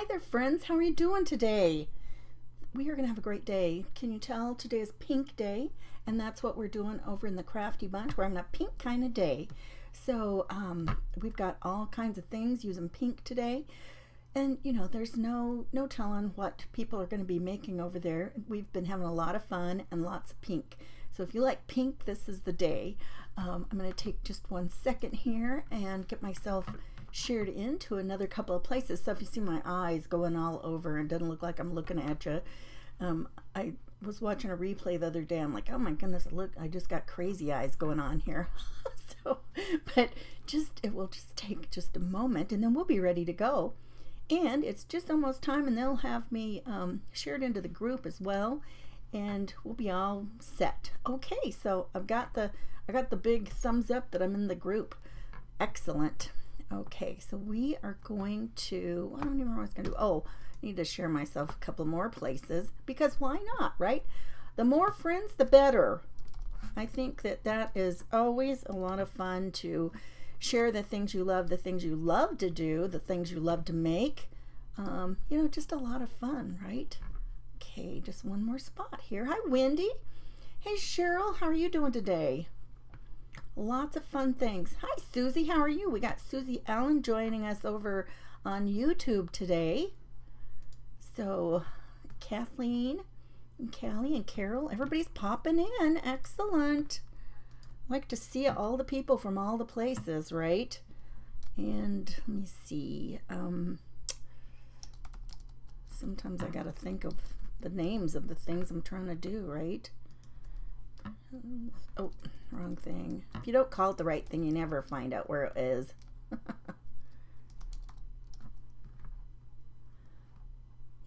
Hi there, friends. How are you doing today? We are going to have a great day. Can you tell today is Pink Day? And that's what we're doing over in the Crafty Bunch. We're having a pink kind of day. So we've got all kinds of things using pink today. And you know, there's no telling what people are going to be making over there. We've been having a lot of fun and lots of pink. So if you like pink, this is the day. I'm going to take just 1 second here and get myself shared into another couple of places. So if you see my eyes going all over and doesn't look like I'm looking at you, I was watching a replay the other day. I'm like, oh my goodness, look, I just got crazy eyes going on here. But it will just take just a moment and then we'll be ready to go. And it's just almost time, and they'll have me shared into the group as well, and we'll be all set. Okay, so I got the big thumbs up that I'm in the group. Excellent. Okay, so we are going to, I don't even know what I was going to do. Oh, I need to share myself a couple more places, because why not, right? The more friends, the better. I think that is always a lot of fun to share the things you love to do, the things you love to make. Just a lot of fun, right? Okay, just one more spot here. Hi, Wendy. Hey, Cheryl, how are you doing today? Lots of fun things. Hi, Susie, how are you? We got Susie Allen joining us over on YouTube today. So, Kathleen and Callie and Carol, everybody's popping in. Excellent. Like to see all the people from all the places, right? And let me see. Sometimes I gotta think of the names of the things I'm trying to do, right? Oh, wrong thing. If you don't call it the right thing, you never find out where it is.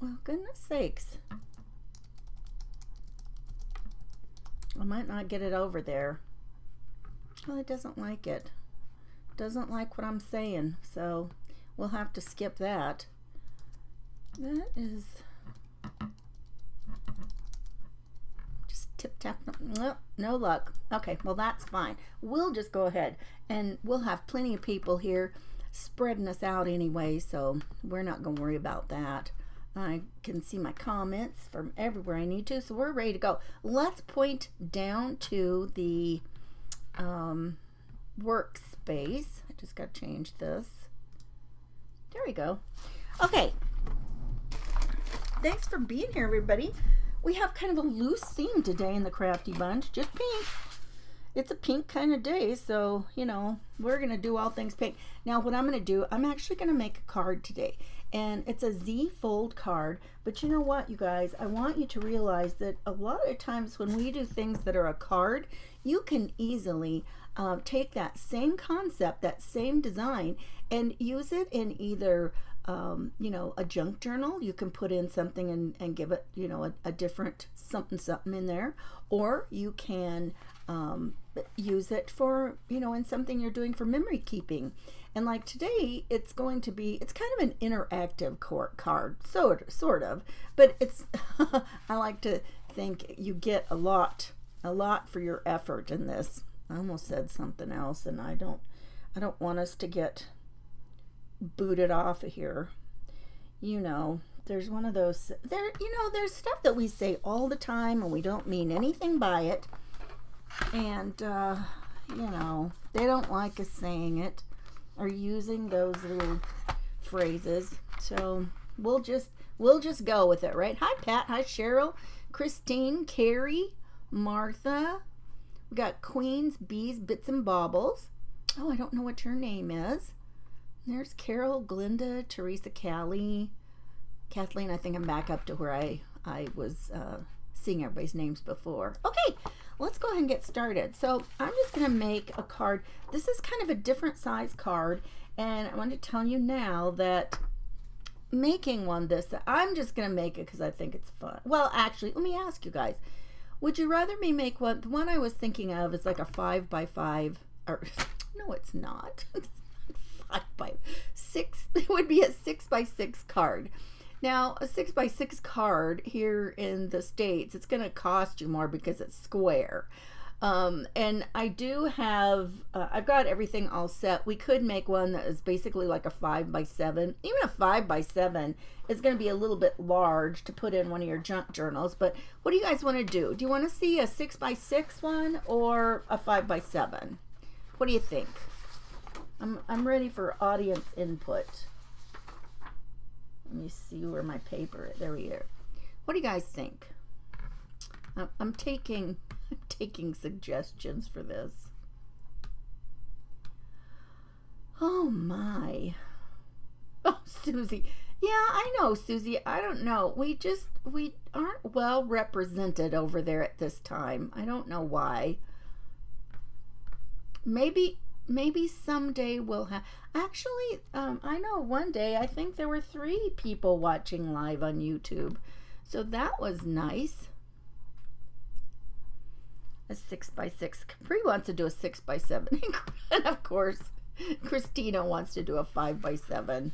Well, goodness sakes. I might not get it over there. Well, it doesn't like it. Doesn't like what I'm saying, so we'll have to skip that. That is just tip tap. No luck. Okay, well that's fine. We'll just go ahead and we'll have plenty of people here spreading us out anyway, so we're not going to worry about that. I can see my comments from everywhere I need to, so we're ready to go. Let's point down to the workspace. I just got to change this. There we go. Okay. Thanks for being here, everybody. We have kind of a loose theme today in the Crafty Bunch, just pink. It's a pink kind of day, so, you know, we're going to do all things pink. Now, what I'm going to do, I'm actually going to make a card today, and it's a Z fold card, but you know what, you guys, I want you to realize that a lot of times when we do things that are a card, you can easily take that same concept, that same design, and use it in either a junk journal. You can put in something and give it, a different something in there, or you can use it for, in something you're doing for memory keeping. And like today, it's kind of an interactive card, sort of, but it's, I like to think you get a lot for your effort in this. I almost said something else, and I don't want us to get booted off of here. There's one of those, there's stuff that we say all the time and we don't mean anything by it, and they don't like us saying it or using those little phrases, so we'll just go with it, right? Hi, Pat. Hi, Cheryl, Christine, Carrie, Martha. We got Queens, Bees, Bits and Baubles. Oh, I don't know what your name is. There's Carol, Glinda, Teresa, Callie, Kathleen. I think I'm back up to where I was seeing everybody's names before. Okay, let's go ahead and get started. So I'm just going to make a card. This is kind of a different size card, and I want to tell you now that making I'm just going to make it because I think it's fun. Well, actually, let me ask you guys. Would you rather me make one? The one I was thinking of is like a 5x5, or no, it's not. 5x6. It would be a 6x6 card. Now, a 6x6 card here in the States, it's going to cost you more because it's square. And I do have, I've got everything all set. We could make one that is basically like a 5x7. Even a 5x7 is going to be a little bit large to put in one of your junk journals. But what do you guys want to do? Do you want to see a 6x6 one or a 5x7? What do you think? I'm ready for audience input. Let me see where my paper is. There we are. What do you guys think? I'm taking suggestions for this. Oh my. Oh, Susie. Yeah, I know, Susie. I don't know. We aren't well represented over there at this time. I don't know why. Maybe someday we'll have. Actually, I know one day I think there were 3 people watching live on YouTube. So that was nice. A 6x6. Capri wants to do a 6x7. And of course, Christina wants to do a 5x7.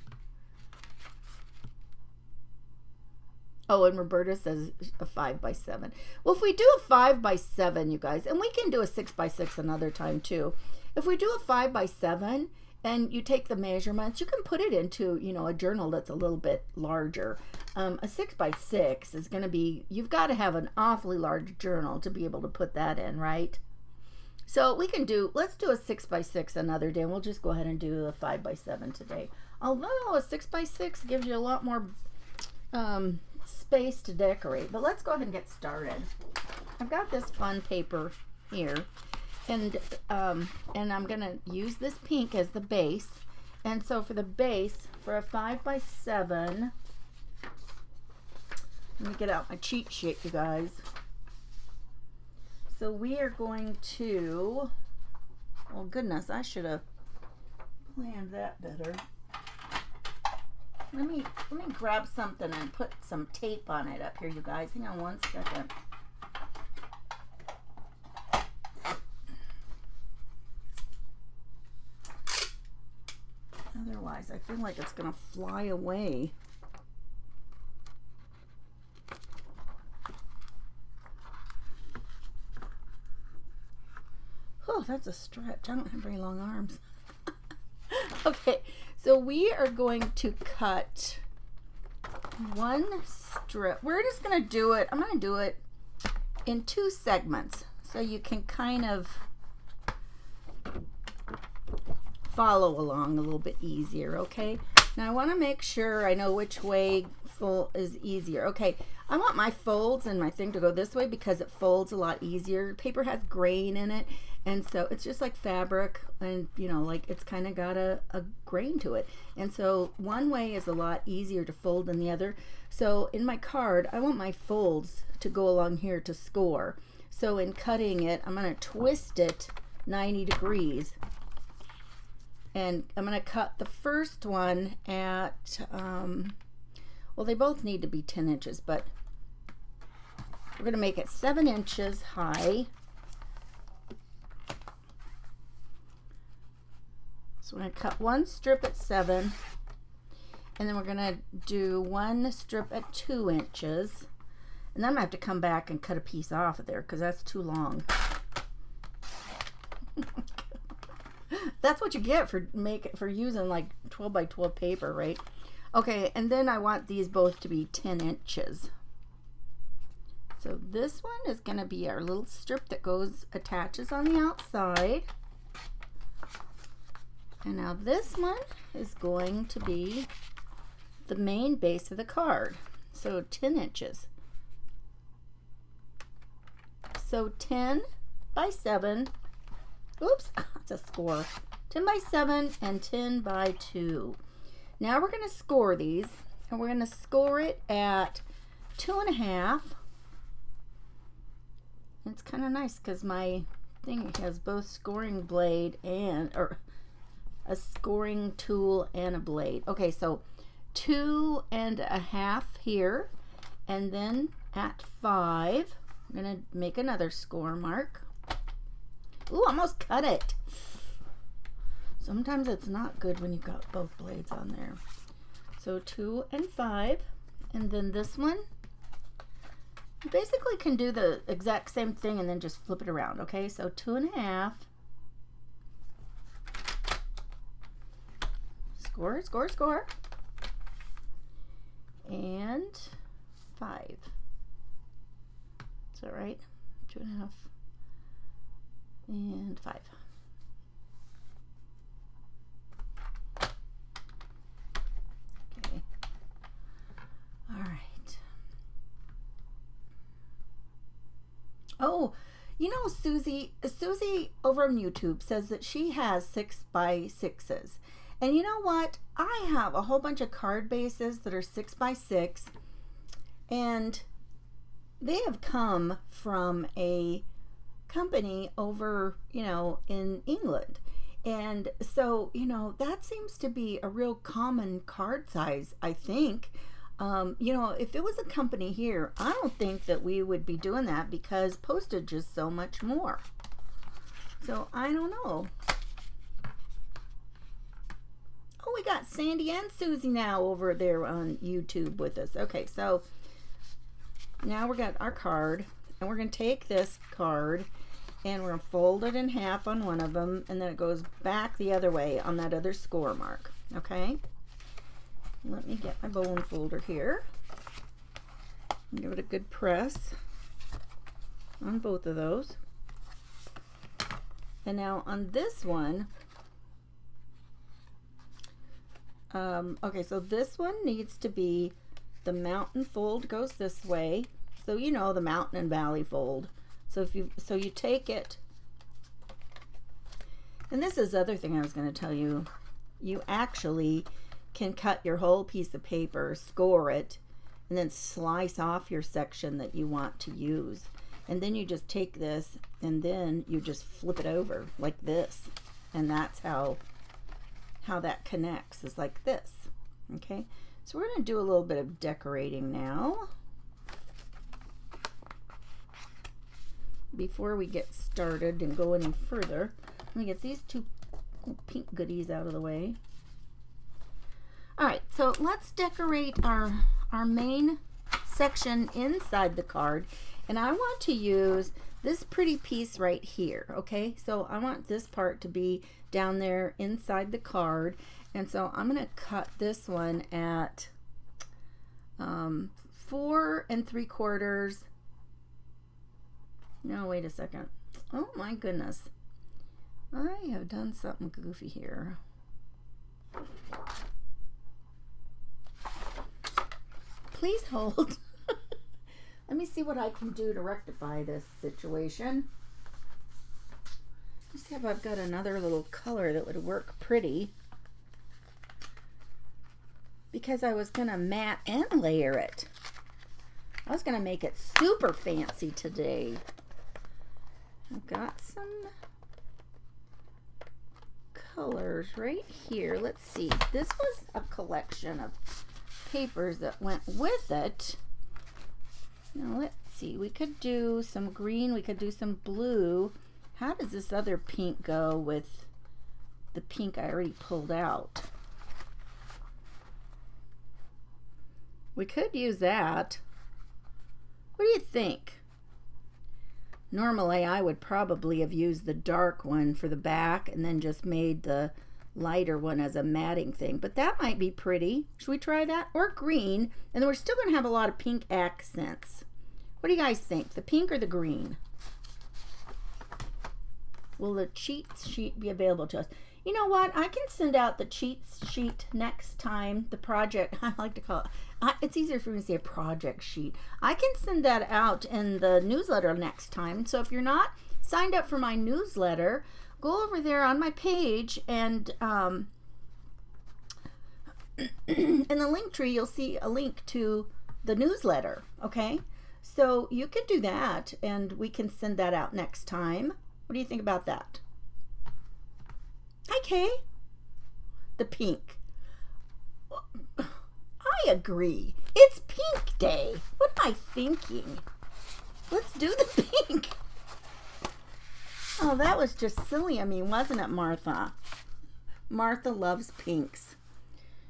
Oh, and Roberta says a 5x7. Well, if we do a 5x7, you guys, and we can do a 6x6 another time too. If we do a 5x7 and you take the measurements, you can put it into, you know, a journal that's a little bit larger. A 6x6 is going to be, you've got to have an awfully large journal to be able to put that in, right? So we can do, let's do a 6x6 another day, and we'll just go ahead and do a 5x7 today. Although a 6x6 gives you a lot more space to decorate. But let's go ahead and get started. I've got this fun paper here. And I'm going to use this pink as the base. And so for the base, for a 5x7, let me get out my cheat sheet, you guys. So we are going to, oh goodness, I should have planned that better. Let me grab something and put some tape on it up here, you guys. Hang on one second. Otherwise, I feel like it's going to fly away. Oh, that's a stretch. I don't have very long arms. Okay, so we are going to cut one strip. We're just going to do it. I'm going to do it in 2 segments so you can kind of follow along a little bit easier. Okay, now I want to make sure I know which way fold is easier. Okay, I want my folds and my thing to go this way because it folds a lot easier. Paper has grain in it, and so it's just like fabric, and you know, like it's kind of got a grain to it, and so one way is a lot easier to fold than the other. So in my card, I want my folds to go along here to score. So in cutting it, I'm going to twist it 90 degrees. And I'm going to cut the first one at, well, they both need to be 10 inches, but we're going to make it 7 inches high. So we're going to cut one strip at 7, and then we're going to do one strip at 2 inches. And then I'm going to have to come back and cut a piece off of there because that's too long. That's what you get for using like 12 by 12 paper, right? Okay, and then I want these both to be 10 inches. So this one is going to be our little strip that attaches on the outside. And now this one is going to be the main base of the card. So 10 inches. So 10 by 7. Oops, that's a score. 10 by 7 and 10 by 2. Now we're going to score these, and we're going to score it at 2.5. It's kind of nice because my thing has both scoring blade or a scoring tool and a blade. Okay, so 2.5 here, and then at 5, I'm going to make another score mark. Ooh, almost cut it. Sometimes it's not good when you've got both blades on there. So 2 and 5, and then this one You basically can do the exact same thing and then just flip it around, okay? So 2.5. Score, score, score. And 5. Is that right? 2.5 and 5. Okay. All right. Oh, you know, Susie over on YouTube says that she has 6x6s. And you know what? I have a whole bunch of card bases that are 6x6, and they have come from a company over, you know, in England. And so, you know, that seems to be a real common card size, I think. You know, if it was a company here, I don't think that we would be doing that because postage is so much more. So I don't know. Oh, we got Sandy and Susie now over there on YouTube with us. Okay, so now we got our card, and we're going to take this card and we're going to fold it in half on one of them, and then it goes back the other way on that other score mark. Okay, let me get my bone folder here. Give it a good press on both of those. And now on this one, okay, so this one needs to be, the mountain fold goes this way. So you know the mountain and valley fold. So you take it, and this is the other thing I was going to tell you. You actually can cut your whole piece of paper, score it, and then slice off your section that you want to use. And then you just take this and then you just flip it over like this. And that's how that connects, is like this. Okay, so we're going to do a little bit of decorating now before we get started and go any further. Let me get these two pink goodies out of the way. All right, so let's decorate our main section inside the card, and I want to use this pretty piece right here. Okay, so I want this part to be down there inside the card, and so I'm going to cut this one at 4 3/4. No, wait a second. Oh my goodness, I have done something goofy here. Please hold. Let me see what I can do to rectify this situation. Let's see if I've got another little color that would work pretty, because I was gonna matte and layer it. I was gonna make it super fancy today. I've got some colors right here. Let's see. This was a collection of papers that went with it. Now let's see. We could do some green. We could do some blue. How does this other pink go with the pink I already pulled out? We could use that. What do you think? Normally, I would probably have used the dark one for the back and then just made the lighter one as a matting thing, but that might be pretty. Should we try that? Or green, and then we're still going to have a lot of pink accents. What do you guys think? The pink or the green? Will the cheat sheet be available to us? You know what? I can send out the cheat sheet next time. The project, I like to call it, it's easier for me to say a project sheet. I can send that out in the newsletter next time. So if you're not signed up for my newsletter, go over there on my page, and in the link tree, you'll see a link to the newsletter. Okay, so you can do that, and we can send that out next time. What do you think about that? Hi, Kay. The pink. I agree. It's pink day. What am I thinking? Let's do the pink. Oh, that was just silly of me, wasn't it, Martha? Martha loves pinks.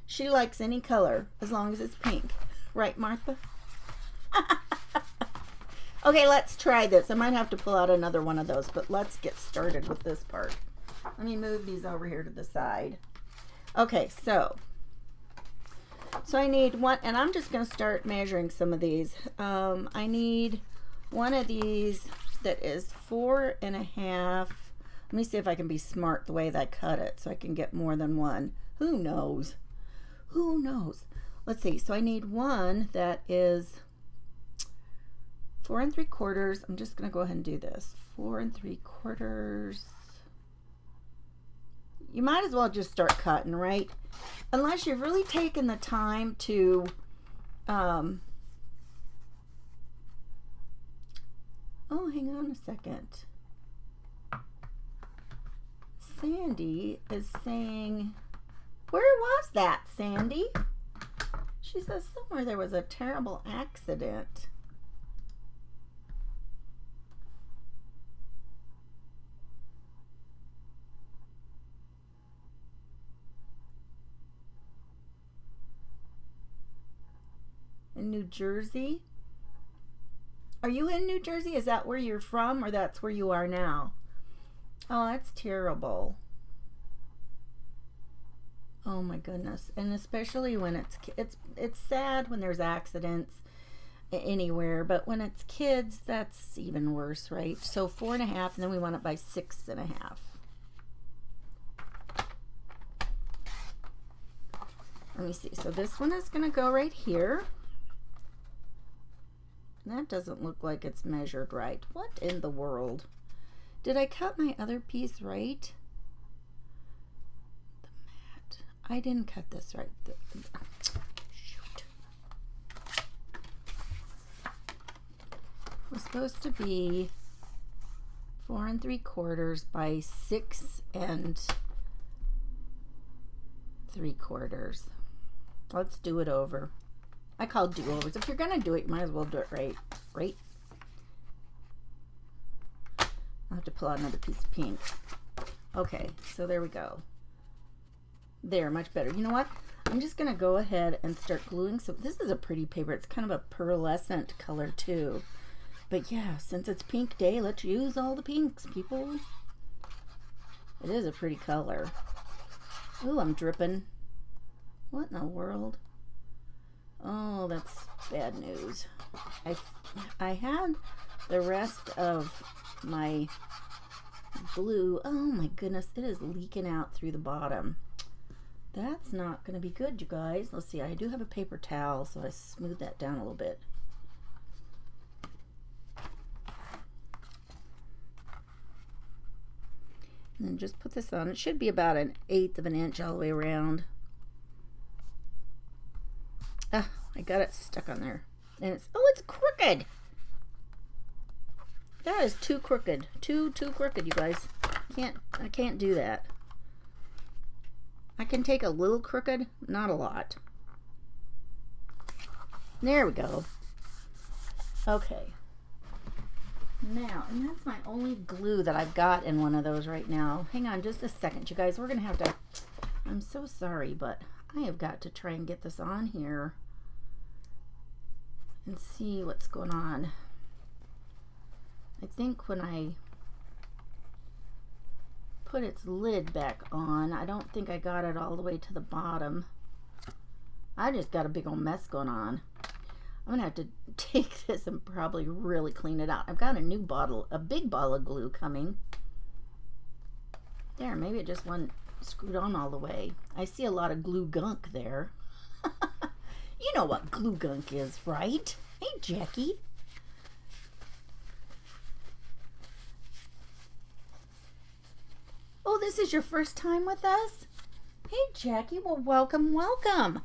She likes any color as long as it's pink. Right, Martha? Okay, let's try this. I might have to pull out another one of those, but let's get started with this part. Let me move these over here to the side. Okay, so I need one, and I'm just going to start measuring some of these. I need one of these that is 4.5. Let me see if I can be smart the way that I cut it so I can get more than one. Who knows? Who knows? Let's see. So I need one that is 4 3/4. I'm just going to go ahead and do this. 4 3/4. You might as well just start cutting, right? Unless you've really taken the time to oh, hang on a second. Sandy is saying, where was that, Sandy? She says somewhere there was a terrible accident. In New Jersey? Are you in New Jersey? Is that where you're from, or that's where you are now? Oh, that's terrible. Oh my goodness. And especially when it's sad when there's accidents anywhere, but when it's kids, that's even worse, right? So 4.5, and then we want it by 6.5. Let me see. So this one is going to go right here. That doesn't look like it's measured right. What in the world? Did I cut my other piece right? The mat. I didn't cut this right. Shoot. It was supposed to be 4 3/4 by 6 3/4. Let's do it over. I call do-overs. If you're going to do it, you might as well do it right. Right? I'll have to pull out another piece of pink. Okay, so there we go. There, much better. You know what? I'm just going to go ahead and start gluing. So this is a pretty paper. It's kind of a pearlescent color too. But yeah, since it's pink day, let's use all the pinks, people. It is a pretty color. Ooh, I'm dripping. What in the world? Oh, that's bad news. I had the rest of my glue. Oh my goodness, it is leaking out through the bottom. That's not going to be good, you guys. Let's see, I do have a paper towel, so I smooth that down a little bit. And then just put this on. It should be about 1/8 of an inch all the way around. Ah, I got it stuck on there. And it's crooked. That is too crooked. Too crooked, you guys. I can't do that. I can take a little crooked, not a lot. There we go. Okay. Now, and that's my only glue that I've got in one of those right now. Hang on just a second, you guys. We're going to have to... I'm so sorry, but I have got to try and get this on here and see what's going on. I think when I put its lid back on, I don't think I got it all the way to the bottom. I just got a big old mess going on. I'm gonna have to take this and probably really clean it out. I've got a big bottle of glue coming. There, maybe it just wasn't screwed on all the way. I see a lot of glue gunk there. You know what glue gunk is, right? Hey, Jackie. Oh, this is your first time with us? Hey, Jackie. Well, welcome, welcome.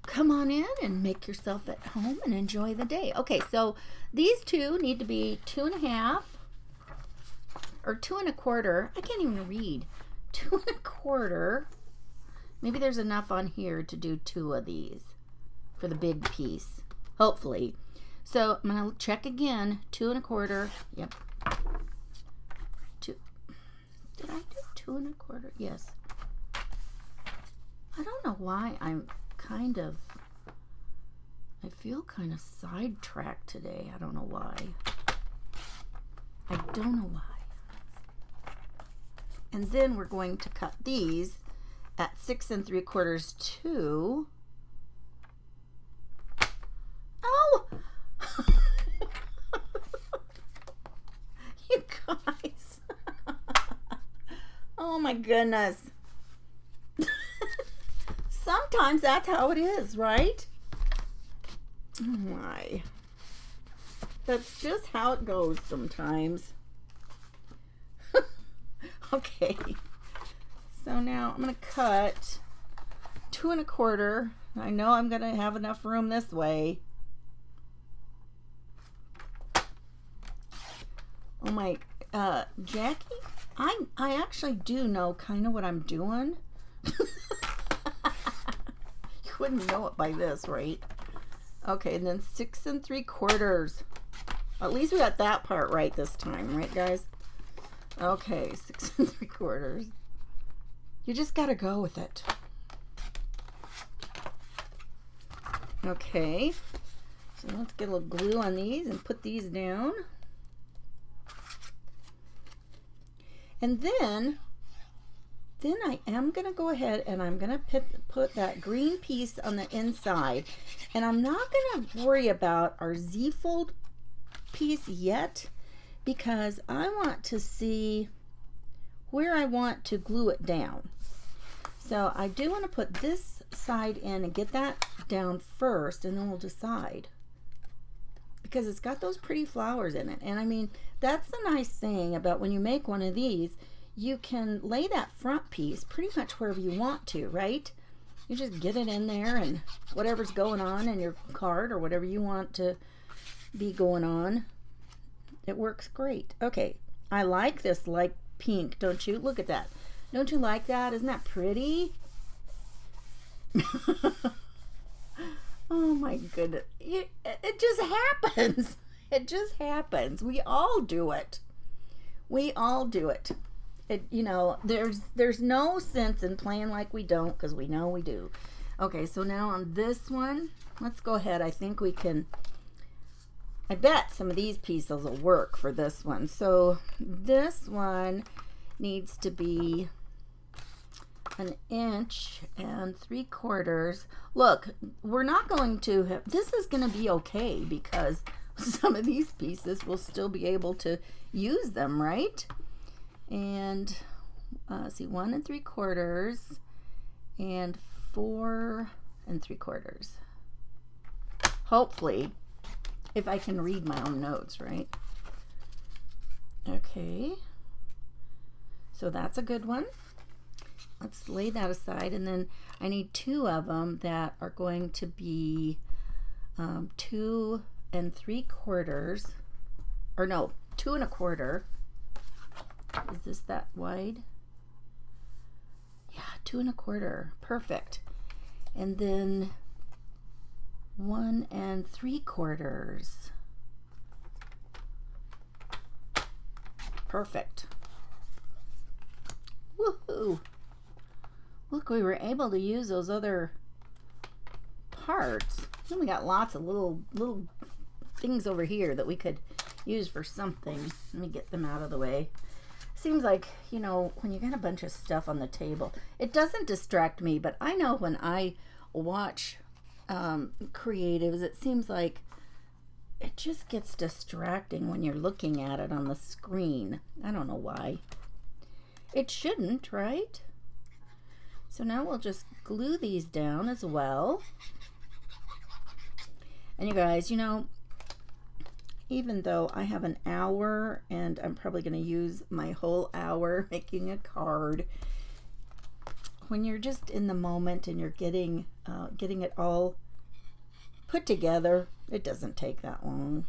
Come on in and make yourself at home and enjoy the day. Okay, so these two need to be 2.5 or 2 1/4. I can't even read. 2 1/4. Maybe there's enough on here to do 2 of these for the big piece, hopefully. So I'm gonna check again. 2 1/4. Yep. 2. Did I do 2 1/4? Yes. I don't know why I'm kind of I feel kind of sidetracked today. I don't know why. I don't know why. And then we're going to cut these at 6 3/4 too. Oh! You guys. Oh my goodness. Sometimes that's how it is, right? Oh my. That's just how it goes sometimes. Okay. So now I'm going to cut 2 1/4. I know I'm going to have enough room this way. Oh my, Jackie, I actually do know kind of what I'm doing. You wouldn't know it by this, right? Okay, and then 6 3/4. At least we got that part right this time, right, guys? Okay, 6 3/4. You just gotta go with it. Okay, so let's get a little glue on these and put these down. And then I am going to go ahead and I'm going to put that green piece on the inside. And I'm not going to worry about our Z-fold piece yet because I want to see where I want to glue it down. So I do want to put this side in and get that down first, and then we'll decide. Because it's got those pretty flowers in it. And I mean, that's the nice thing about when you make one of these, you can lay that front piece pretty much wherever you want to, right? You just get it in there and whatever's going on in your card or whatever you want to be going on, it works great. Okay, I like this light pink, don't you? Look at that. Don't you like that? Isn't that pretty? Oh my goodness. It just happens. It just happens. We all do it. We all do it. You know, there's no sense in playing like we don't, because we know we do. Okay, so now on this one, let's go ahead. I think we can, I bet some of these pieces will work for this one. So this one needs to be 1 3/4. Look, we're not going to have, this is going to be okay because some of these pieces will still be able to use them, right? And see, 1 3/4 and 4 3/4. Hopefully, if I can read my own notes, right? Okay, so that's a good one. Let's lay that aside, and then I need 2 of them that are going to be 2 3/4, or no, 2 1/4. Is this that wide? Yeah, 2 1/4. Perfect. And then 1 3/4. Perfect. Woohoo! Look, we were able to use those other parts. And we got lots of little things over here that we could use for something. Let me get them out of the way. Seems like, you know, when you got a bunch of stuff on the table, it doesn't distract me, but I know when I watch creatives, it seems like it just gets distracting when you're looking at it on the screen. I don't know why. It shouldn't, right? So now we'll just glue these down as well. And you guys, you know, even though I have an hour and I'm probably going to use my whole hour making a card, when you're just in the moment and you're getting it all put together, it doesn't take that long.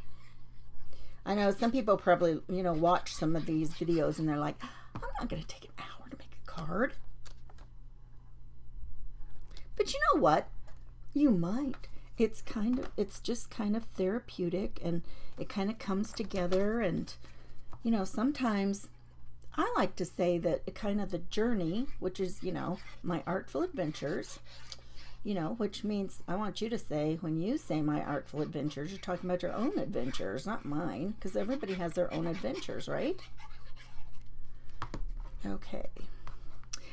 I know some people probably, you know, watch some of these videos and they're like, I'm not going to take an hour to make a card. But you know what? You might. It's just kind of therapeutic, and it kind of comes together. And, you know, sometimes I like to say that kind of the journey, which is, you know, my artful adventures, You know, which means I want you to say, when you say my artful adventures, you're talking about your own adventures, not mine, because everybody has their own adventures, right? Okay.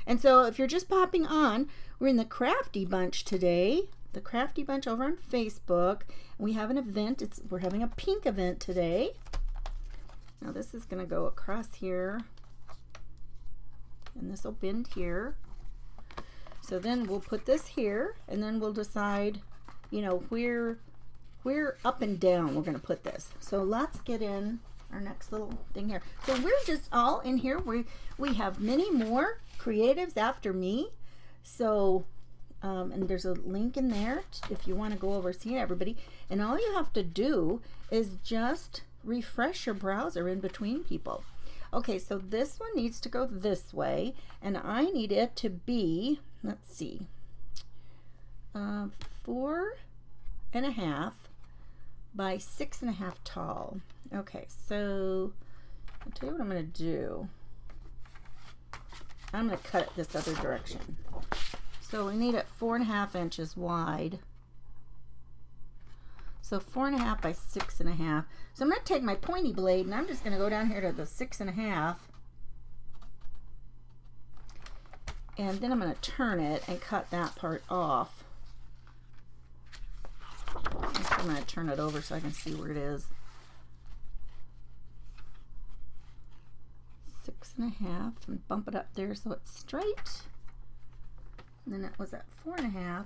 And so if you're just popping on, we're in the Crafty Bunch today. The Crafty Bunch over on Facebook. We have an event. We're having a pink event today. Now this is going to go across here. And this will bend here. So then we'll put this here, and then we'll decide, you know, where up and down we're going to put this. So let's get in our next little thing here. So we're just all in here. We have many more creatives after me. So, and there's a link in there if you want to go over see everybody. And all you have to do is just refresh your browser in between people. Okay, so this one needs to go this way, and I need it to be, let's see, 4.5 by 6.5 tall. Okay, so I'll tell you what I'm going to do. I'm going to cut it this other direction. So we need it 4.5 inches wide. So 4.5 by 6.5. So I'm going to take my pointy blade and I'm just going to go down here to the 6.5. And then I'm going to turn it and cut that part off. I'm going to turn it over so I can see where it is. 6.5 and bump it up there so it's straight. And then it was at 4.5.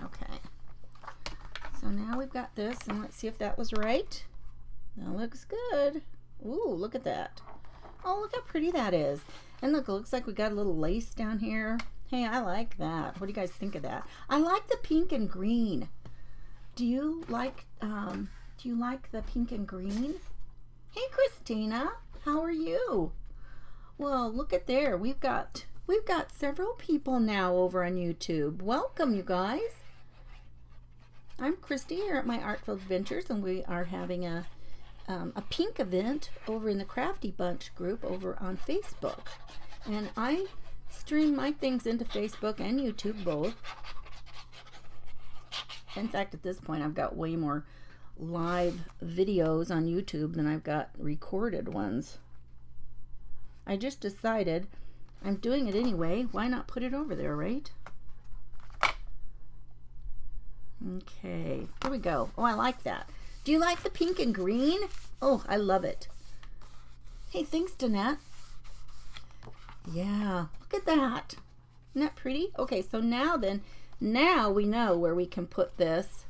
Okay. So now we've got this, and let's see if that was right. That looks good. Ooh, look at that. Oh, look how pretty that is. And look, it looks like we got a little lace down here. Hey, I like that. What do you guys think of that? I like the pink and green. Do you like the pink and green? Hey, Christina, how are you? Well, look at there. We've got several people now over on YouTube. Welcome, you guys. I'm Christy here at My Artful Adventures, and we are having a pink event over in the Crafty Bunch group over on Facebook. And I stream my things into Facebook and YouTube both. In fact, at this point, I've got way more live videos on YouTube than I've got recorded ones. I just decided I'm doing it anyway. Why not put it over there, right? Okay, here we go. Oh, I like that. Do you like the pink and green? Oh, I love it. Hey, thanks, Danette. Yeah, look at that. Isn't that pretty? Okay, so now we know where we can put this.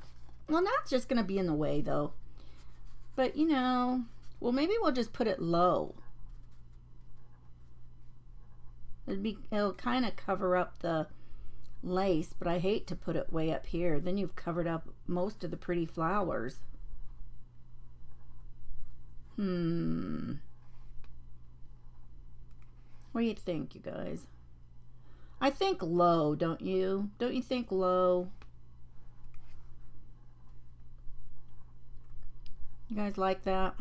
Well, now it's just going to be in the way, though. But, you know, well, maybe we'll just put it low. It'll kind of cover up the lace, but I hate to put it way up here. Then you've covered up most of the pretty flowers. What do you think, you guys? I think low, don't you? Don't you think low? You guys like that?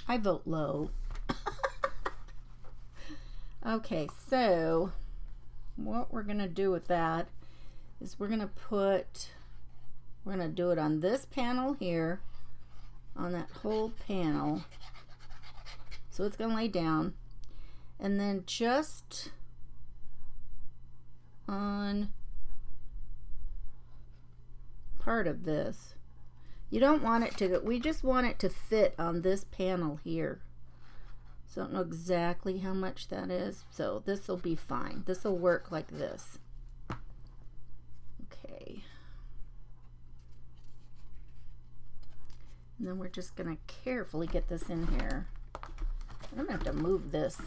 I vote low. Okay, so what we're gonna do with that is we're gonna do it on this panel here, on that whole panel. So it's gonna lay down, and then just on part of this. You don't want it to, we just want it to fit on this panel here. So I don't know exactly how much that is. So this will be fine. This will work like this. Okay. And then we're just going to carefully get this in here. I'm going to have to move this.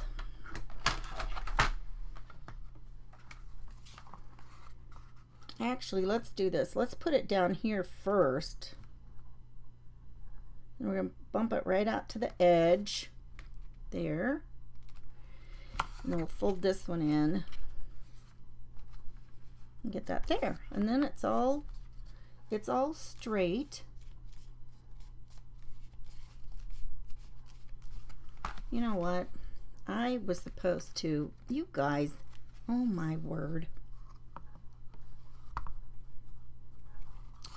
Actually, let's do this. Let's put it down here first. And we're going to bump it right out to the edge. There. And then we'll fold this one in. And get that there. And then it's all straight. You know what? I was supposed to, you guys, oh my word.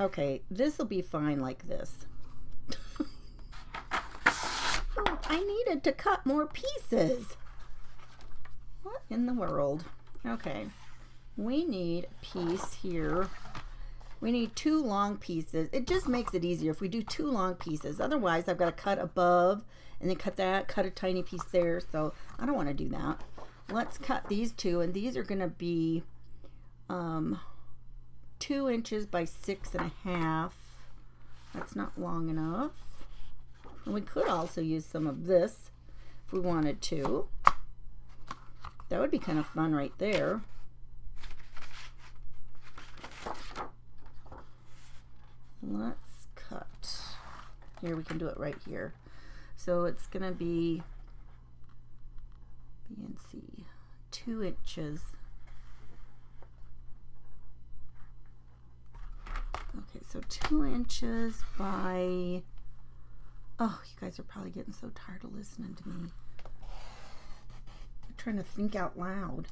Okay, this will be fine like this. Oh, I needed to cut more pieces. What in the world? Okay, we need a piece here. We need 2 long pieces. It just makes it easier if we do 2 long pieces. Otherwise, I've got to cut above and then cut that, cut a tiny piece there. So I don't want to do that. Let's cut these 2, and these are going to be 2 inches by 6.5. That's not long enough. And we could also use some of this if we wanted to. That would be kind of fun right there. Let's cut. Here, we can do it right here. So it's going to be B and C, 2 inches. Okay, so 2 inches by, oh, you guys are probably getting so tired of listening to me. I'm trying to think out loud.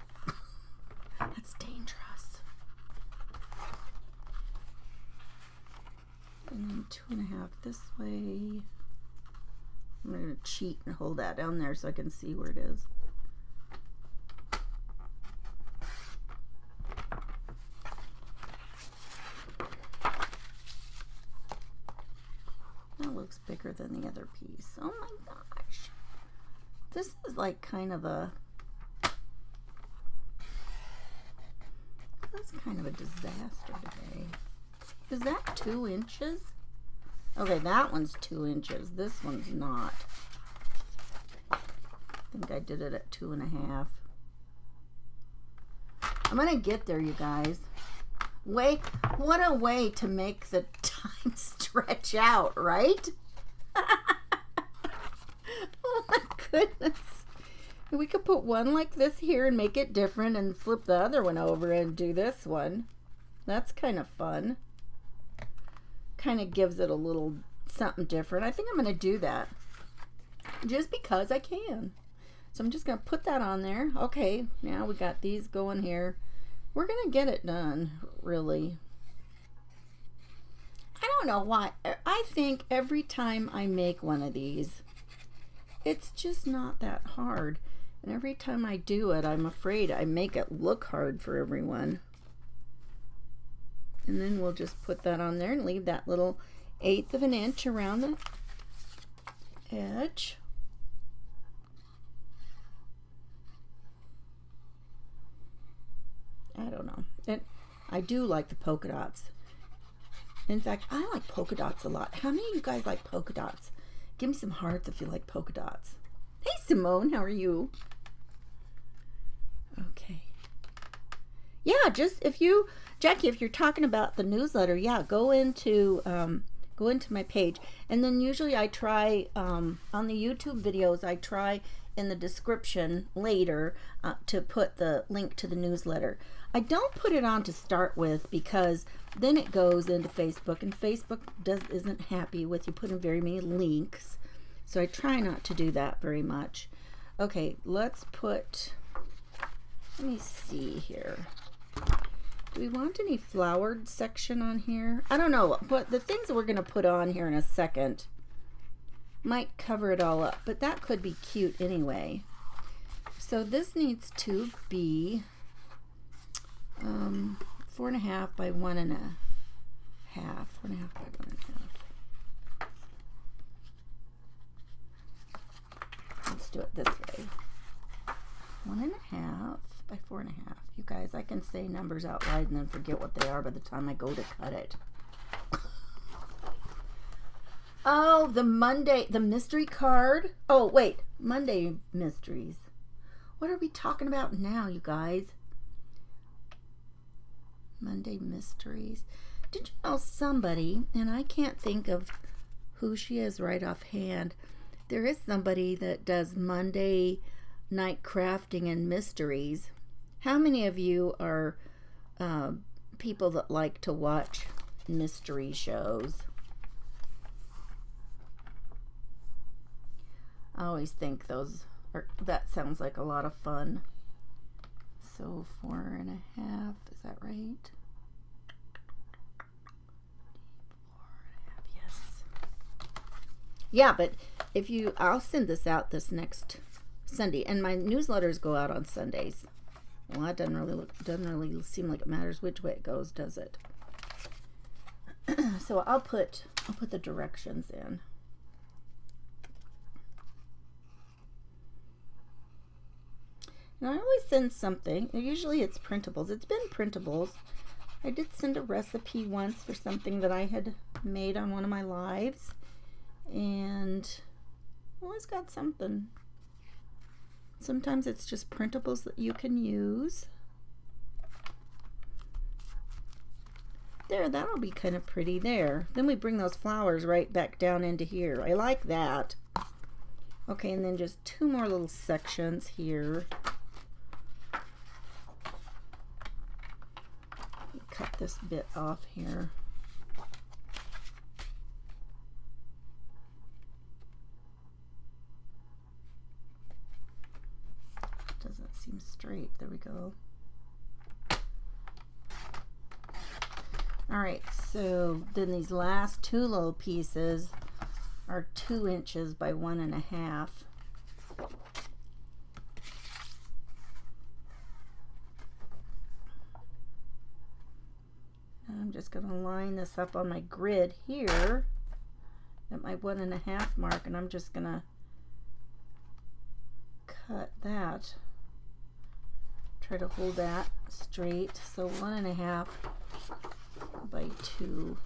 That's dangerous. And then 2.5 this way. I'm going to cheat and hold that down there so I can see where it is. That looks bigger than the other piece. Oh my gosh. This is like kind of a, that's kind of a disaster today. Is that 2 inches? Okay, that one's 2 inches. This one's not. I think I did it at 2.5. I'm gonna get there, you guys. Wait, what a way to make the time stretch out, right? Oh my goodness. We could put one like this here and make it different and flip the other one over and do this one. That's kind of fun. Kind of gives it a little something different. I think I'm going to do that just because I can. So I'm just going to put that on there. Okay, now we got these going here. We're going to get it done, really. I don't know why. I think every time I make one of these, it's just not that hard. And every time I do it, I'm afraid I make it look hard for everyone. And then we'll just put that on there and leave that little 1/8 of an inch around the edge. I don't know. And I do like the polka dots. In fact, I like polka dots a lot. How many of you guys like polka dots? Give me some hearts if you like polka dots. Hey, Simone, how are you? Okay. Yeah, just if you, Jackie, if you're talking about the newsletter, yeah, go into my page. And then usually I try, on the YouTube videos, I try in the description later to put the link to the newsletter. I don't put it on to start with because then it goes into Facebook, and Facebook isn't happy with you putting very many links. So I try not to do that very much. Okay, let's put, let me see here. Do we want any flowered section on here? I don't know, but the things that we're going to put on here in a second might cover it all up, but that could be cute anyway. So this needs to be 4.5 by 1.5. 4.5 by 1.5. Let's do it this way. 1.5 by 4.5. You guys, I can say numbers out loud and then forget what they are by the time I go to cut it. Oh, the mystery card. Oh, wait, Monday mysteries. What are we talking about now, you guys? Monday mysteries. Did you know somebody, and I can't think of who she is right offhand, there is somebody that does Monday night crafting and mysteries. How many of you are people that like to watch mystery shows? I always think those that sounds like a lot of fun. So 4.5, is that right? 4.5, yes. Yeah, but I'll send this out this next Sunday, and my newsletters go out on Sundays. Well, that doesn't really seem like it matters which way it goes, does it? So I'll put the directions in. And I always send something. Usually it's printables. It's been printables. I did send a recipe once for something that I had made on one of my lives. And always got something. Sometimes it's just printables that you can use. There, that'll be kind of pretty there. Then we bring those flowers right back down into here. I like that. Okay, and then just 2 more little sections here. Cut this bit off here. Doesn't seem straight. There we go. All right, so then these last 2 little pieces are 2 inches by 1.5. I'm just going to line this up on my grid here at my 1.5 mark, and I'm just going to cut that. Try to hold that straight. So 1.5 by 2.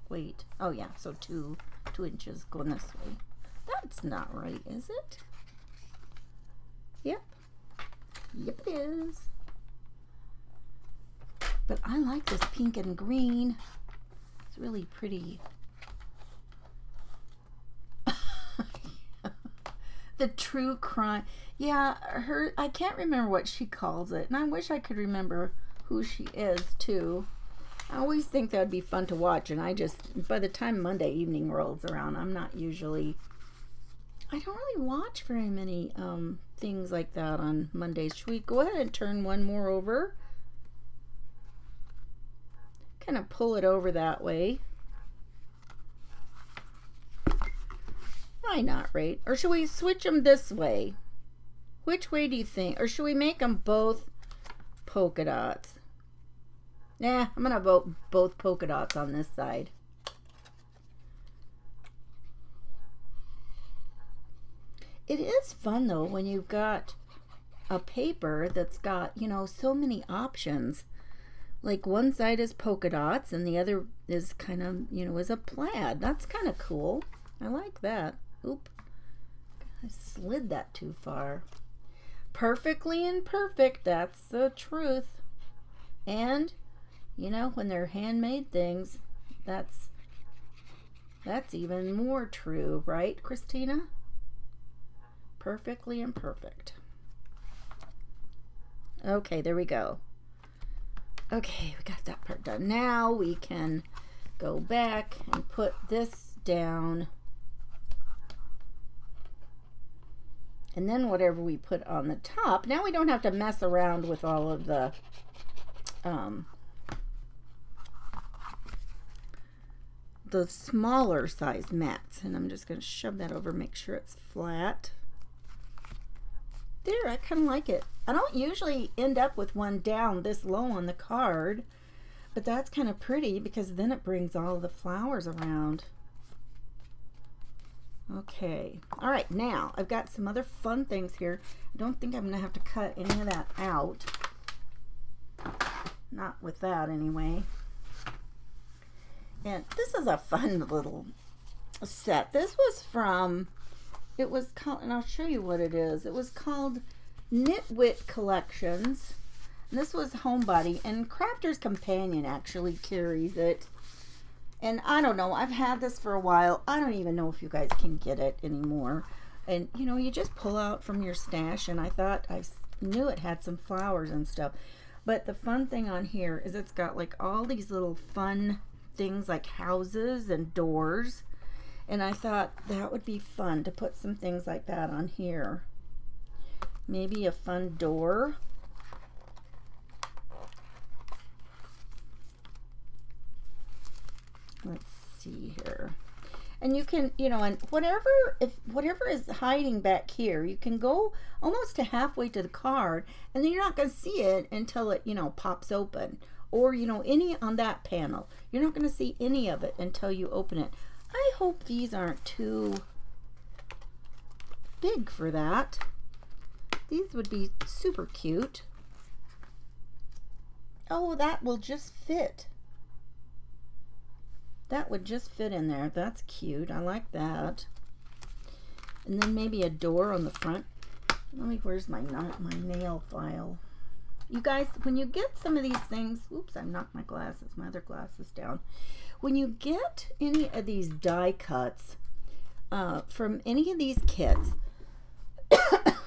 Wait. Oh yeah. So 2 inches going this way. That's not right, is it? Yep. Yep, it is. But I like this pink and green. It's really pretty. The true crime. Yeah, I can't remember what she calls it, and I wish I could remember who she is too. I always think that'd be fun to watch, and by the time Monday evening rolls around, I don't really watch very many things like that on Mondays. Should we go ahead and turn one more over? Kind of pull it over that way. Why not, right? Or should we switch them this way? Which way do you think? Or should we make them both polka dots? Nah, I'm gonna vote both polka dots on this side. It is fun though when you've got a paper that's got, so many options. Like one side is polka dots and the other is kind of, is a plaid. That's kind of cool. I like that. Oop. I slid that too far. Perfectly imperfect. That's the truth. And, when they're handmade things, that's even more true, right, Christina? Perfectly imperfect. Okay, there we go. Okay, we got that part done. Now we can go back and put this down. And then whatever we put on the top, now we don't have to mess around with all of the smaller size mats. And I'm just going to shove that over, make sure it's flat. There, I kind of like it. I don't usually end up with one down this low on the card, but that's kind of pretty because then it brings all the flowers around. Okay, all right, now I've got some other fun things here. I don't think I'm gonna have to cut any of that out. Not with that anyway. And this is a fun little set. This was from, it was called, and I'll show you what it is. It was called Knitwit Collections. And this was Homebody, and Crafter's Companion actually carries it. And I don't know, I've had this for a while. I don't even know if you guys can get it anymore. And you just pull out from your stash, and I thought I knew it had some flowers and stuff. But the fun thing on here is it's got like all these little fun things like houses and doors. And I thought that would be fun to put some things like that on here. Maybe a fun door. Let's see here. And you can, you know, and whatever is hiding back here, you can go almost to halfway to the card, and then you're not going to see it until it, you know, pops open. Or, you know, any on that panel. You're not going to see any of it until you open it. I hope these aren't too big for that. These would be super cute. Oh, that will just fit. That would just fit in there. That's cute. I like that. And then maybe a door on the front. Let me, where's my nail file? You guys, when you get some of these things, oops, I knocked my other glasses down. When you get any of these die cuts from any of these kits,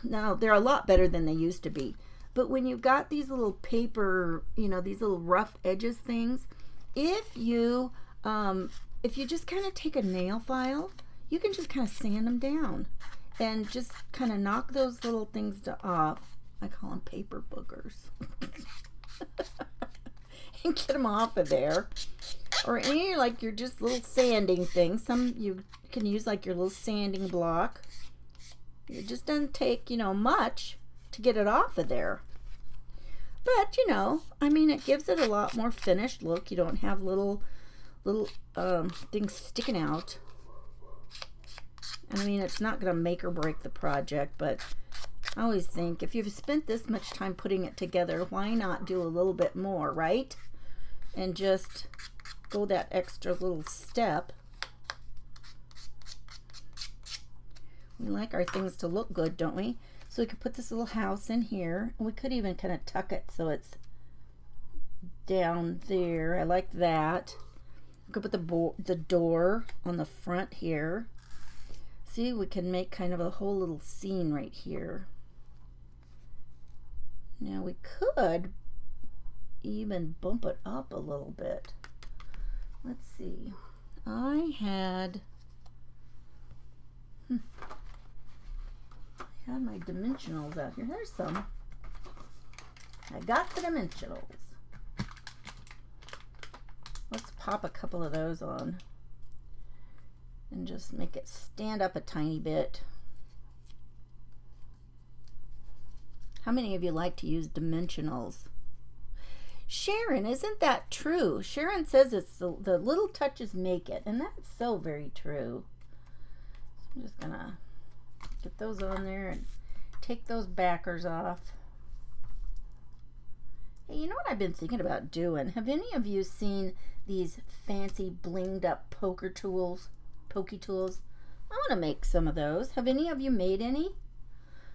now they're a lot better than they used to be. But when you've got these little paper, you know, these little rough edges things, if you just kind of take a nail file, you can just kind of sand them down and just kind of knock those little things off. I call them paper boogers. And get them off of there. Or any, like, your just little sanding things. Some you can use like your little sanding block. It just doesn't take, you know, much to get it off of there. But, you know, I mean, it gives it a lot more finished look. You don't have little things sticking out. I mean, it's not going to make or break the project, but I always think if you've spent this much time putting it together, why not do a little bit more, right? And just go that extra little step. We like our things to look good, don't we? So we could put this little house in here, and we could even kind of tuck it so it's down there. I like that. We could put the door on the front here. See, we can make kind of a whole little scene right here. Now we could even bump it up a little bit. Let's see. I had my dimensionals out here. There's some. I got the dimensionals. Let's pop a couple of those on and just make it stand up a tiny bit. How many of you like to use dimensionals? Sharon, isn't that true? Sharon says it's the little touches make it, and that's so very true. So I'm just gonna get those on there and take those backers off. Hey, you know what I've been thinking about doing? Have any of you seen these fancy blinged up pokey tools? I want to make some of those. Have any of you made any?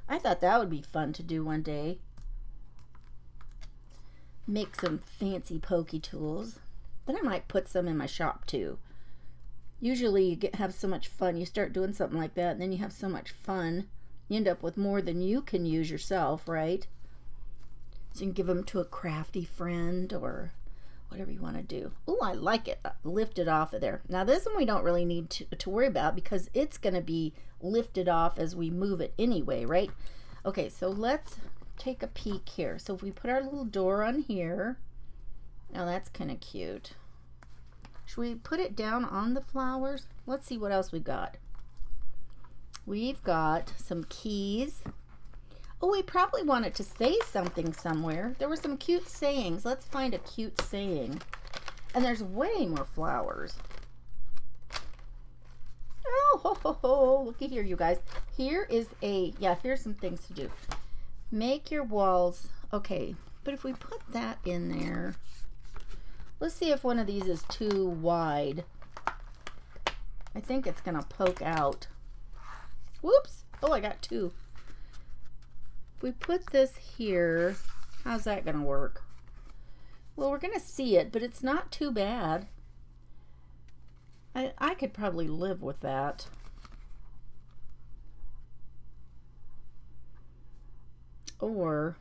I thought that would be fun to do one day. Make some fancy pokey tools. Then I might put some in my shop too. Usually you have so much fun. You start doing something like that, and then you have so much fun. You end up with more than you can use yourself, right? So you can give them to a crafty friend or whatever you want to do. Oh, I like it. Lift it off of there. Now this one we don't really need to worry about because it's going to be lifted off as we move it anyway, right? Okay, so let's take a peek here. So if we put our little door on here, now that's kind of cute. Should we put it down on the flowers? Let's see what else we've got. We've got some keys. Oh, we probably wanted to say something somewhere. There were some cute sayings. Let's find a cute saying. And there's way more flowers. Oh, ho, ho, ho. Looky here, you guys. Here's some things to do. Make your walls. Okay, but if we put that in there, let's see if one of these is too wide. I think it's going to poke out. Whoops. Oh, I got two. If we put this here, how's that going to work? Well, we're going to see it, but it's not too bad. I could probably live with that. Or,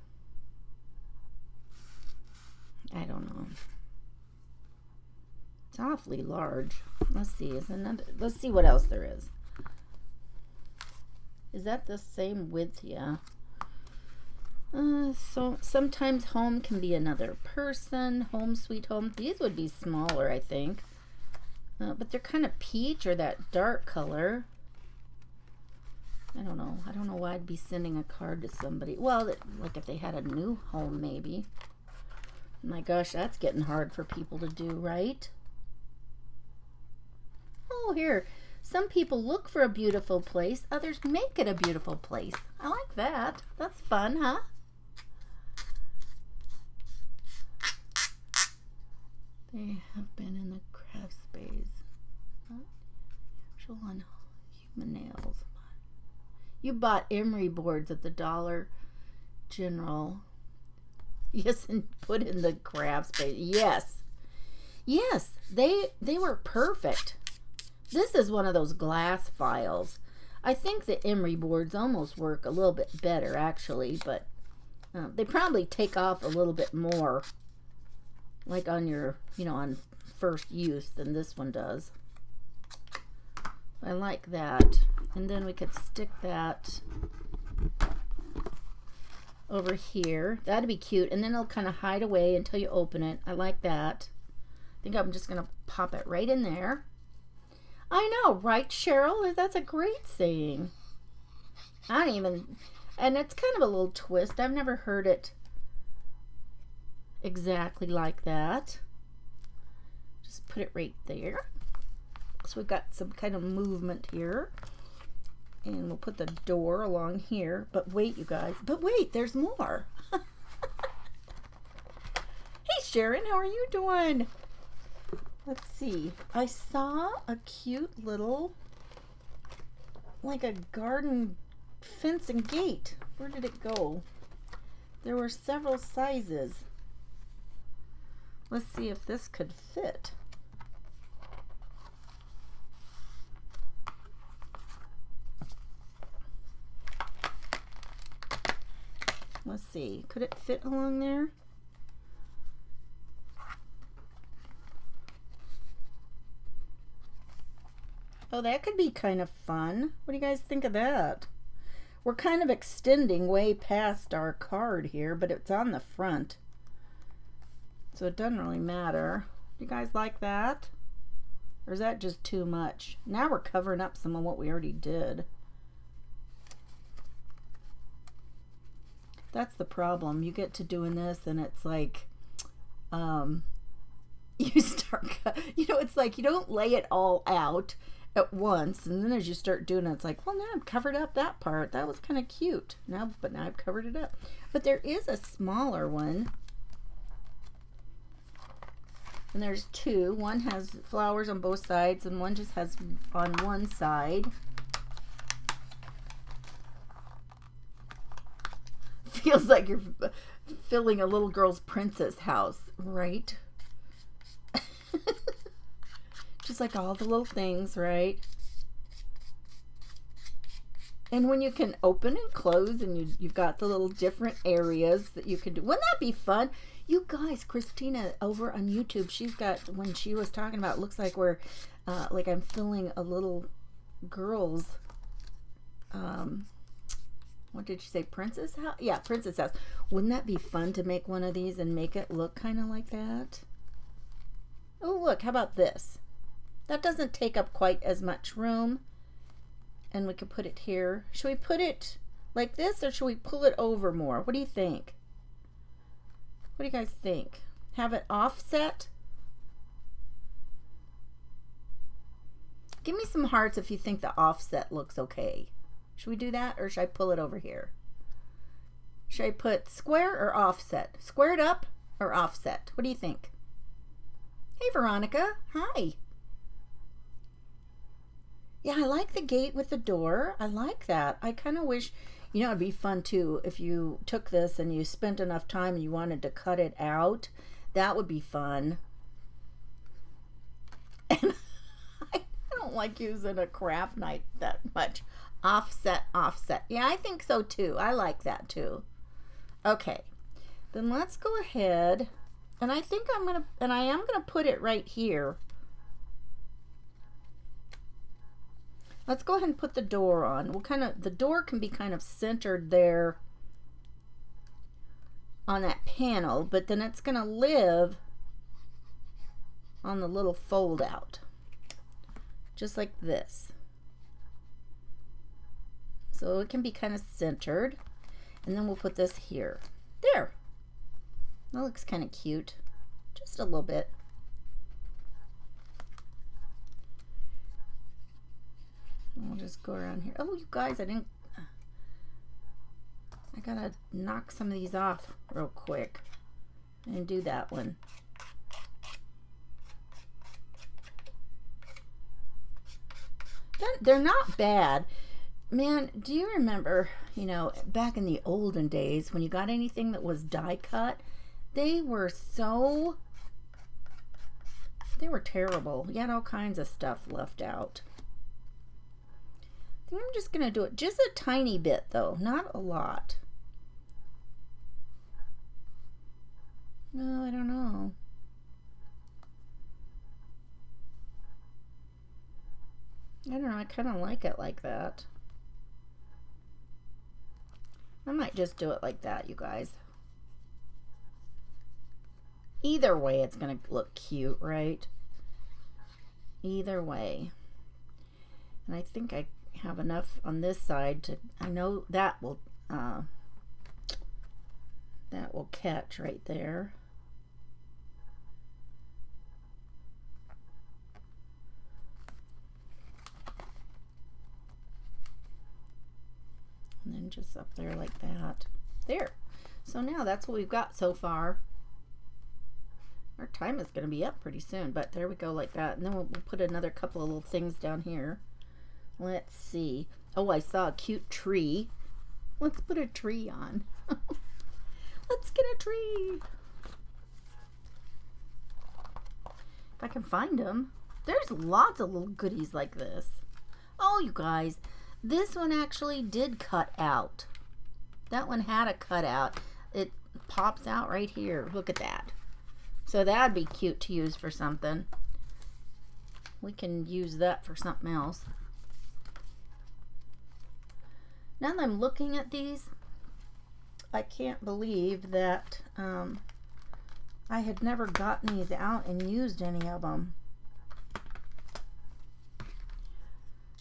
I don't know. It's awfully large. Let's see, let's see what else there is. Is that the same width? Yeah. So sometimes home can be another person. Home sweet home. These would be smaller, I think. But they're kind of peach or that dark color. I don't know. I don't know why I'd be sending a card to somebody. Well, like if they had a new home, maybe. My gosh, that's getting hard for people to do, right? Oh, here. Some people look for a beautiful place. Others make it a beautiful place. I like that. That's fun, huh? They have been in the craft space. Show on human nails. You bought emery boards at the Dollar General. Yes, and put in the craft space. Yes. Yes, they were perfect. This is one of those glass files. I think the emery boards almost work a little bit better, actually, but they probably take off a little bit more, like on your, on first use than this one does. I like that. And then we could stick that over here. That'd be cute. And then it'll kind of hide away until you open it. I like that. I think I'm just going to pop it right in there. I know, right, Cheryl? That's a great saying. I don't even... And it's kind of a little twist. I've never heard it exactly like that. Just put it right there. So we've got some kind of movement here. And we'll put the door along here. But wait, you guys. But wait, there's more. Hey, Sharon, how are you doing? Let's see. I saw a cute little, like a garden fence and gate. Where did it go? There were several sizes. Let's see if this could fit. Let's see. Could it fit along there? Oh, that could be kind of fun. What do you guys think of that? We're kind of extending way past our card here, but it's on the front. So it doesn't really matter. Do you guys like that? Or is that just too much? Now we're covering up some of what we already did. That's the problem. You get to doing this and it's like, you start, it's like you don't lay it all out at once, and then as you start doing it, it's like, well, now I've covered up that part. That was kind of cute. But now I've covered it up. But there is a smaller one. And there's two. One has flowers on both sides, and one just has on one side. Feels like you're filling a little girl's princess house, right? Just like all the little things, right? And when you can open and close, and you've got the little different areas that you can do. Wouldn't that be fun? You guys, Christina over on YouTube, she's got, when she was talking about, it looks like we're, like I'm filling a little girl's, what did she say, princess house? Yeah, princess house. Wouldn't that be fun to make one of these and make it look kind of like that? Oh, look, how about this? That doesn't take up quite as much room. And we could put it here. Should we put it like this, or should we pull it over more? What do you think? What do you guys think? Have it offset? Give me some hearts if you think the offset looks okay. Should we do that, or should I pull it over here? Should I put square or offset? Squared up or offset? What do you think? Hey, Veronica. Hi. Yeah, I like the gate with the door. I like that. I kind of wish, it'd be fun too if you took this and you spent enough time and you wanted to cut it out. That would be fun. And I don't like using a craft knife that much. Offset, offset. Yeah, I think so too. I like that too. Okay, then let's go ahead. And I think I am going to put it right here. Let's go ahead and put the door on. The door can be kind of centered there on that panel, but then it's going to live on the little fold out, just like this. So it can be kind of centered. And then we'll put this here. There. That looks kind of cute. Just a little bit. I'll just go around here. Oh, you guys, I gotta knock some of these off real quick and do that one. They're not bad. Man, do you remember, you know, back in the olden days when you got anything that was die cut, they were terrible. You had all kinds of stuff left out. I think I'm just going to do it just a tiny bit though, not a lot. No, I don't know. I don't know, I kind of like it like that. I might just do it like that, you guys. Either way, it's going to look cute, right? Either way. And I think I have enough on this side to, I know that will catch right there. And then just up there like that. There. So now that's what we've got so far. Our time is going to be up pretty soon, but there we go like that. And then we'll put another couple of little things down here. Let's see. Oh, I saw a cute tree. Let's put a tree on. Let's get a tree. If I can find them. There's lots of little goodies like this. Oh, you guys. This one actually did cut out. That one had a cutout. It pops out right here. Look at that. So that'd be cute to use for something. We can use that for something else. Now that I'm looking at these, I can't believe that I had never gotten these out and used any of them.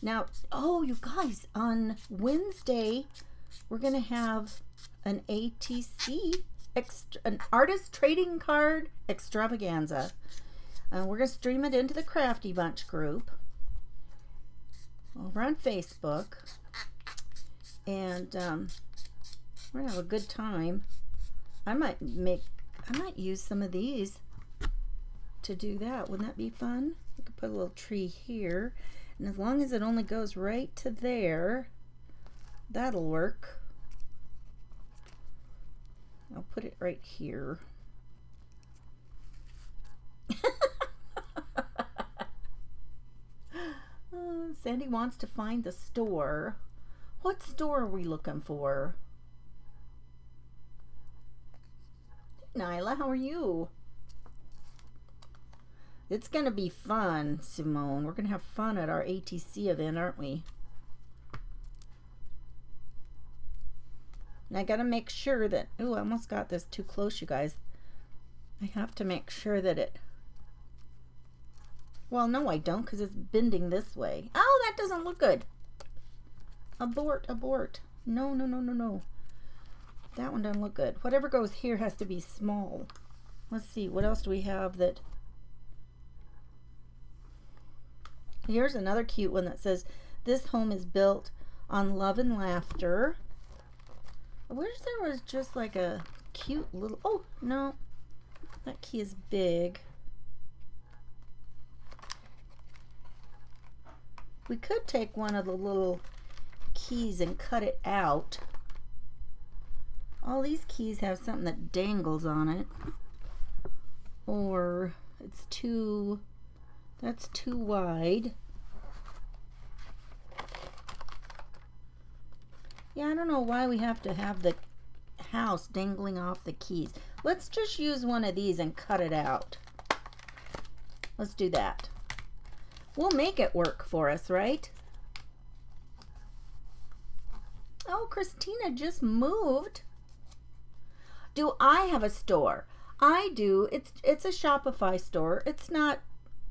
Now, oh, you guys, on Wednesday, we're going to have an ATC, an artist trading card extravaganza. We're going to stream it into the Crafty Bunch group over on Facebook. And we're going to have a good time. I might use some of these to do that. Wouldn't that be fun? We could put a little tree here. And as long as it only goes right to there, that'll work. I'll put it right here. Sandy wants to find the store. What store are we looking for? Nyla, how are you? It's going to be fun, Simone. We're going to have fun at our ATC event, aren't we? And I got to make sure that... Oh, I almost got this too close, you guys. I have to make sure that it... Well, no, I don't, because it's bending this way. Oh, that doesn't look good. Abort, abort. No, no, no, no, no. That one doesn't look good. Whatever goes here has to be small. Let's see. What else do we have that... Here's another cute one that says, "This home is built on love and laughter." I wish there was just like a cute little... Oh, no. That key is big. We could take one of the little keys and cut it out. All these keys have something that dangles on it. Or it's too... That's too wide. Yeah, I don't know why we have to have the house dangling off the keys. Let's just use one of these and cut it out. Let's do that. We'll make it work for us, right? Oh, Christina just moved. Do I have a store? I do. It's a Shopify store. It's not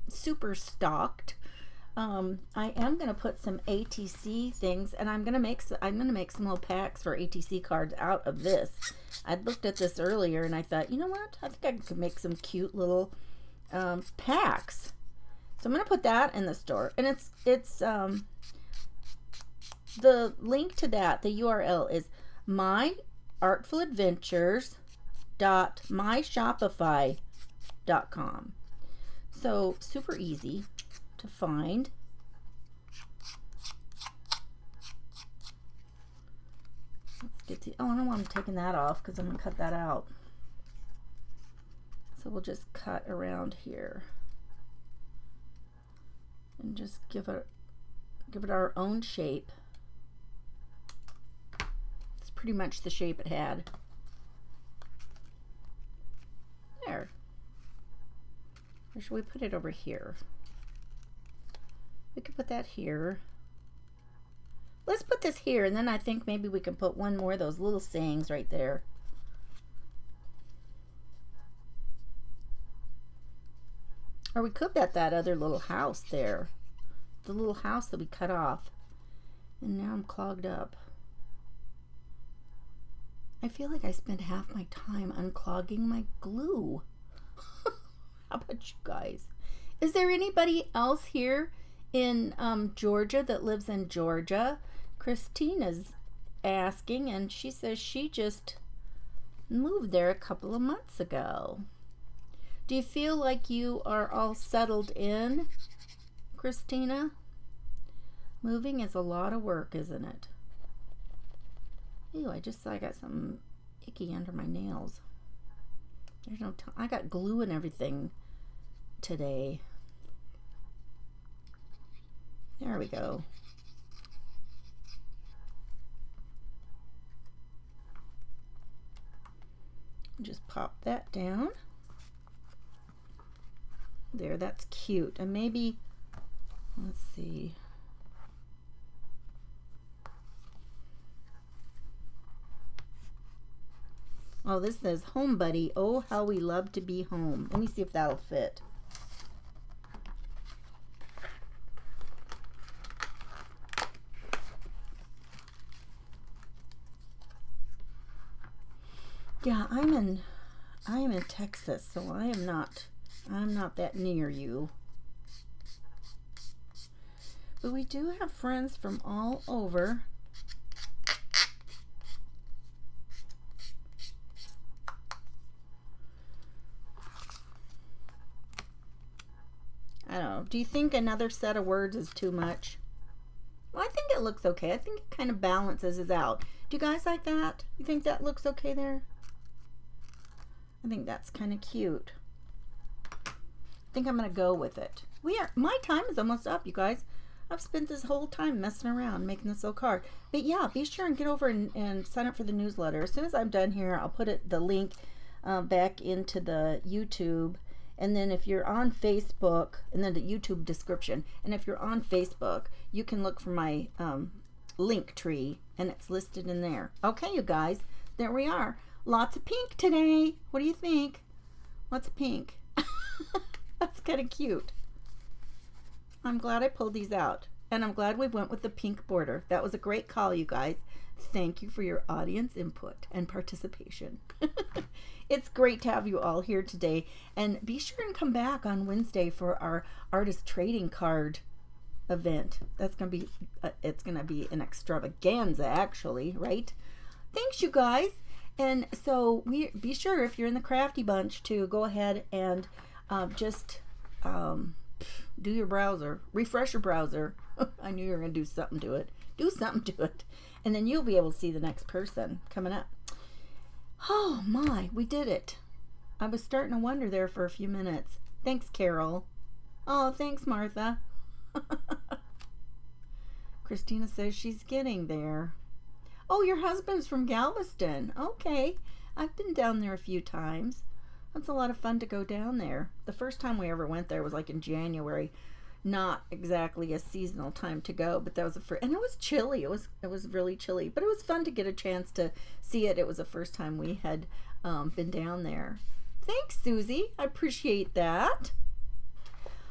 super stocked. I am gonna put some ATC things, and I'm gonna make some little packs for ATC cards out of this. I looked at this earlier, and I thought, you know what? I think I could make some cute little packs. So I'm gonna put that in the store, and it's the link to that. The URL is myartfuladventures.myshopify.com. So super easy to find. Let's get to, oh, I don't want to taking that off because I'm going to cut that out. So we'll just cut around here and just give it our own shape. It's pretty much the shape it had. There. Or should we put it over here? We could put that here. Let's put this here, and then I think maybe we can put one more of those little sayings right there. Or we could put that other little house there. The little house that we cut off. And now I'm clogged up. I feel like I spent half my time unclogging my glue. How about you guys? Is there anybody else here in Georgia that lives in Georgia? Christina's asking, and she says she just moved there a couple of months ago. Do you feel like you are all settled in, Christina? Moving is a lot of work, isn't it? Ew, I got something icky under my nails. There's no time. I got glue and everything today. There we go. Just pop that down. There, that's cute. And maybe, let's see. Oh, this says home buddy. Oh, how we love to be home. Let me see if that'll fit. Yeah, I'm in Texas, so I'm not that near you. But we do have friends from all over. I don't know. Do you think another set of words is too much? Well, I think it looks okay. I think it kind of balances us out. Do you guys like that? You think that looks okay there? I think that's kind of cute. I think I'm going to go with it. My time is almost up, you guys. I've spent this whole time messing around making this little card. But yeah, be sure and get over and sign up for the newsletter. As soon as I'm done here, I'll put the link back into the YouTube. And then if you're on Facebook, and then the YouTube description. And if you're on Facebook, you can look for my link tree, and it's listed in there. Okay, you guys, there we are. Lots of pink today. What do you think? Lots of pink. That's kind of cute. I'm glad I pulled these out. And I'm glad we went with the pink border. That was a great call, you guys. Thank you for your audience input and participation. It's great to have you all here today. And be sure and come back on Wednesday for our artist trading card event. That's going to be, it's going to be an extravaganza, actually, right? Thanks, you guys. And so be sure, if you're in the Crafty Bunch, to go ahead and just do your browser, refresh your browser. I knew you were going to do something to it. Do something to it. And then you'll be able to see the next person coming up. Oh my, we did it. I was starting to wonder there for a few minutes. Thanks, Carol. Oh, thanks, Martha. Christina says she's getting there. Oh, your husband's from Galveston. Okay. I've been down there a few times. That's a lot of fun to go down there. The first time we ever went there was like in January. not exactly a seasonal time to go, but that was and it was chilly. It was really chilly, but it was fun to get a chance to see it. It was the first time we had been down there. Thanks, Susie. I appreciate that.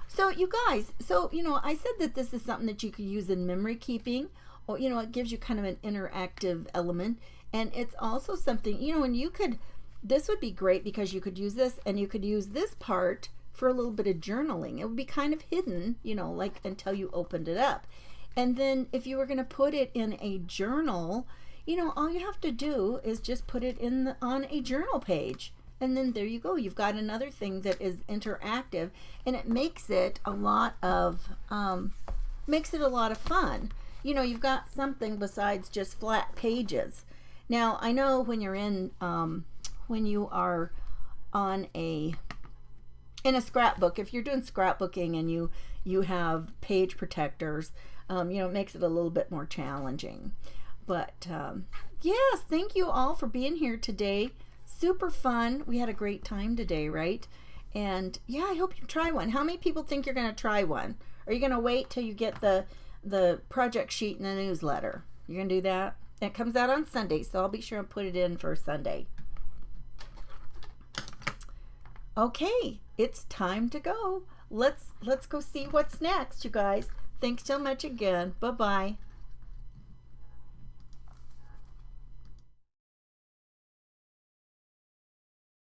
So you guys, I said that this is something that you could use in memory keeping, or it gives you kind of an interactive element, and it's also something, and this would be great because you could use this, and you could use this part for a little bit of journaling. It would be kind of hidden, like until you opened it up. And then if you were going to put it in a journal, all you have to do is just put it on a journal page. And then there you go. You've got another thing that is interactive, and it makes it a lot of fun. You've got something besides just flat pages. Now, I know when you are in a scrapbook, if you're doing scrapbooking and you have page protectors, it makes it a little bit more challenging. But yes, thank you all for being here today. Super fun. We had a great time today, right? And yeah, I hope you try one. How many people think you're going to try one? Are you going to wait till you get the project sheet in the newsletter? You're going to do that? It comes out on Sunday, so I'll be sure and put it in for Sunday. Okay, it's time to go. Let's go see what's next, you guys. Thanks so much again. Bye-bye.